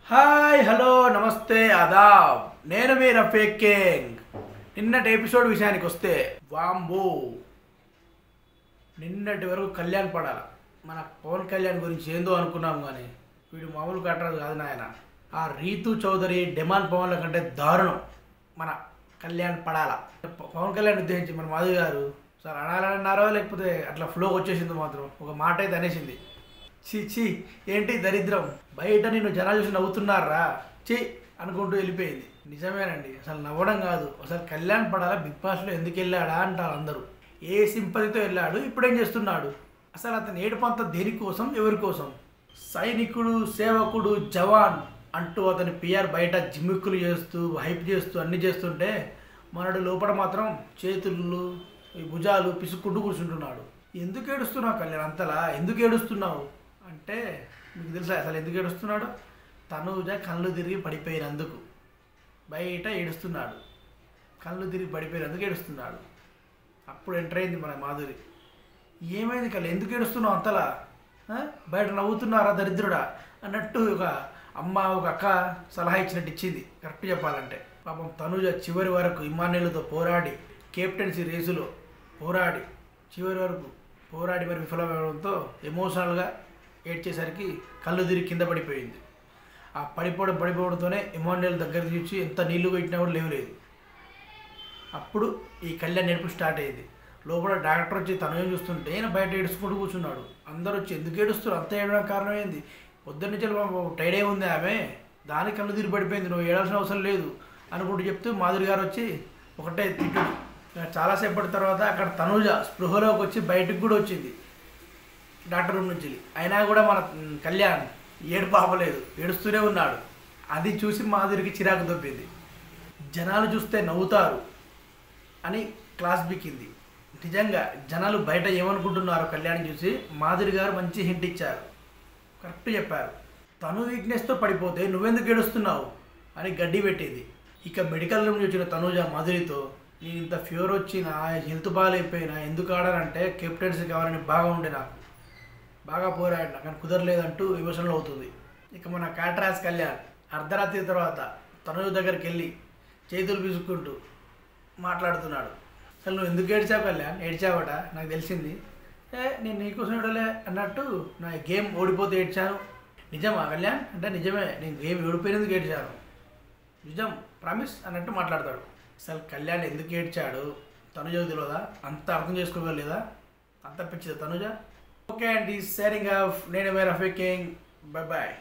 Hi hello నమస్తే ఆదాబ్ నేను మీ Rafiq king. నిన్నటి ఎపిసోడ్ విషయానికి వస్తే వాంబో నిన్నటి వరకు కళ్యాణ్ పడాల మన పవన్ కళ్యాణ్ గురించి ఏందో అనుకున్నాం, కానీ వీడు మామూలు కట్టరాదు కాదు నాయన. ఆ రీతు చౌదరి డిమాండ్ పవన్ల కంటే దారుణం మన కళ్యాణ్ పడాల. పవన్ కళ్యాణ్ ఉద్దేశించి మన మాధవి గారు సార్ అనాలన్నారో లేకపోతే అట్లా ఫ్లోకి వచ్చేసింది, మాత్రం ఒక మాట అయితే అనేసింది. చీ ఏంటి దరిద్రం, బయట నిన్ను జనాలు చూసి నవ్వుతున్నారా చీ అనుకుంటూ వెళ్ళిపోయింది. నిజమేనండి, అసలు నవ్వడం కాదు, అసలు కళ్యాణ్ పడాల బిగ్ బాస్లో ఎందుకు వెళ్ళాడా అంటారు అందరూ. ఏ సింపతితో వెళ్ళాడు, ఇప్పుడేం చేస్తున్నాడు, అసలు అతను ఏడుపంత దేనికోసం, ఎవరి కోసం? సైనికుడు, సేవకుడు, జవాన్ అంటూ అతని పిఆర్ బయట జిమ్మిక్కులు చేస్తూ హైప్ చేస్తూ అన్నీ చేస్తుంటే మనడు లోపల మాత్రం చేతులు ఈ భుజాలు పిసుక్కుంటూ కూర్చుంటున్నాడు. ఎందుకు ఏడుస్తున్నావు కళ్యాణ్, అంతలా ఎందుకు ఏడుస్తున్నావు అంటే మీకు తెలుసా అసలు ఎందుకు ఏడుస్తున్నాడు? తనూజ కళ్ళు తిరిగి పడిపోయినందుకు బయట ఏడుస్తున్నాడు. కళ్ళు తిరిగి పడిపోయినందుకు ఏడుస్తున్నాడు. అప్పుడు ఎంటర్ అయింది మన మాధురి. ఏమైంది కళ్ళు, ఎందుకు ఏడుస్తున్నావు అంతలా, బయట నవ్వుతున్నారా దరిద్రుడా అన్నట్టు ఒక అమ్మ ఒక అక్క సలహా ఇచ్చినట్టు ఇచ్చింది. కరెక్ట్ చెప్పాలంటే పాపం తనూజ చివరి వరకు ఇమాన్యులతో పోరాడి కెప్టెన్సీ రేసులో పోరాడి చివరి వరకు పోరాడి మరి విఫలమవడంతో ఎమోషనల్గా ఏడ్చేసరికి కళ్ళు తిరిగి కింద పడిపోయింది. ఆ పడిపోవడంతోనే ఇమాన్యుల్ దగ్గర చూసి ఎంత నీళ్లు పెట్టినా కూడా లేవలేదు. అప్పుడు ఈ కళ్యాణ్ నేర్పు స్టార్ట్ అయింది. లోపల డాక్టర్ వచ్చి తను ఏం చూస్తుంటే ఆయన బయట ఏడుచుకుంటూ కూర్చున్నాడు. అందరూ వచ్చి ఎందుకు ఏడుస్తారు, అంత ఏడడానికి కారణం ఏంది, పొద్దున్న నుంచి టైడే ఉంది ఆమె, దానికి కళ్ళు తిరిగి పడిపోయింది, నువ్వు ఏడాల్సిన అవసరం లేదు అనుకుంటూ చెప్తూ మాధురి గారు వచ్చి ఒకటే తిట్టుడు. చాలాసేపటి తర్వాత అక్కడ తనూజ స్పృహలోకి వచ్చి బయటకు కూడా వచ్చింది డాక్టర్ రూమ్ నుంచి. అయినా కూడా మన కళ్యాణ్ ఏడుపు ఆపలేదు, ఏడుస్తూనే ఉన్నాడు. అది చూసి మాధురికి చిరాకు దొబ్బింది. జనాలు చూస్తే నవ్వుతారు అని క్లాస్ బిక్కింది. నిజంగా జనాలు బయట ఏమనుకుంటున్నారో కళ్యాణ్ చూసి మాధురి గారు మంచి హింట్ ఇచ్చారు, కరెక్ట్ చెప్పారు. తను వీక్నెస్తో పడిపోతే నువ్వెందుకు ఏడుస్తున్నావు అని గడ్డి పెట్టింది. ఇక మెడికల్ రూమ్ వచ్చిన తనూజ మాధురితో, నేను ఇంత ఫీవర్ వచ్చినా హెల్త్ బాగాలేకపోయినా ఎందుకు ఆడానంటే కెప్టెన్సీ కావాలని బాగా ఉండే, నాకు బాగా పోరాడినా కానీ కుదరలేదంటూ ఎమోషనల్ అవుతుంది. ఇక మన కాట్రాజ్ కళ్యాణ్ అర్ధరాత్రి తర్వాత తనూజ దగ్గరికి వెళ్ళి చేతులు పిసుక్కుంటూ మాట్లాడుతున్నాడు. అసలు నువ్వు ఎందుకు ఏడ్చావు కళ్యాణ్, ఏడ్చావట నాకు తెలిసింది, నేను నీకోసం ఏడలే అన్నట్టు నా గేమ్ ఓడిపోతే ఏడ్చాను. నిజమా కళ్యాణ్ అంటే నిజమే, నేను గేమ్ ఓడిపోయినందుకు ఏడ్చాను, నిజం ప్రామిస్ అన్నట్టు మాట్లాడతాడు. అసలు కళ్యాణ్ ఎందుకు ఏడ్చాడు తనుజకు తెలియదా, అంత అర్థం చేసుకోగలేదా, అంత పిచ్చిదా తనుజ? ఓకే అండి, సైనింగ్ ఆఫ్, నేను మీ రఫీక్ కింగ్, బై బాయ్.